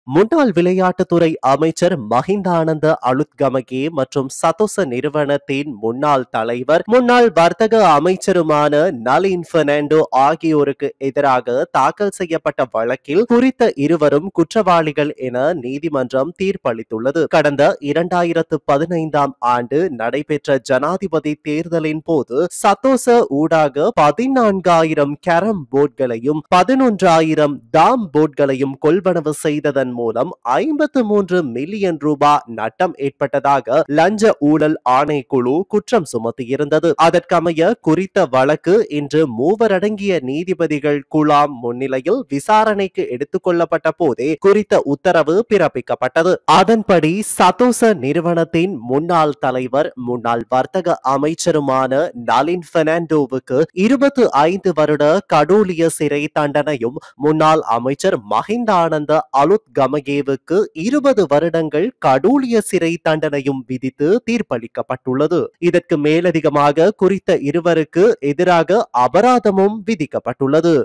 முன்னாள் விளையாட்டுத்துறை அமைச்சர் மஹிந்த ஆனந்த அளுத்கமகே மற்றும் சதொச நிறுவனத்தின் முன்னாள் தலைவர் முன்னாள் வர்த்தக அமைச்சருமான நளின் பெர்னாண்டோ ஆகியோருக்கு எதிராக தாக்கல் செய்யப்பட்ட வழக்கில் குறித்த இருவரும் குற்றவாளிகள் என நீதிமன்றம் தீர்ப்பளித்துள்ளது. கடந்த 2015ஆம் ஆண்டு நடைபெற்ற ஜனாதிபதி தேர்தலின் போது சதொச ஊடாக 14,000 கேரம் போர்டுகளையும் 11,000 தாம் போர்டுகளையும் கொள்வனவு செய்ததன் மூலம் 53 மில்லியன் ரூபாய் நட்டம் ஏற்பட்டதாக லஞ்ச ஊழல் ஆணைக்குழு குற்றம் சுமத்தியிருந்தது. அதற்கமைய குறித்த வழக்கு இன்று மூவரடங்கிய நீதிபதிகள் குழாம் முன்னிலையில் விசாரணைக்கு எடுத்துக் கொள்ளப்பட்ட போதே குறித்த உத்தரவு பிறப்பிக்கப்பட்டது. அதன்படி சதொச நிறுவனத்தின் முன்னாள் தலைவர் முன்னாள் வர்த்தக அமைச்சருமான நளின் பெர்னாண்டோவுக்கு 25 வருட கடூழிய சிறை தண்டனையும் முன்னாள் அமைச்சர் மஹிந்த ஆனந்த அளுத்கமகேவுக்கு 20 வருடங்கள் கடூழிய சிறை தண்டனையும் விதித்து தீர்ப்பளிக்கப்பட்டுள்ளது. இதற்கு மேலதிகமாக குறித்த இருவருக்கு எதிராக அபராதமும் விதிக்கப்பட்டுள்ளது.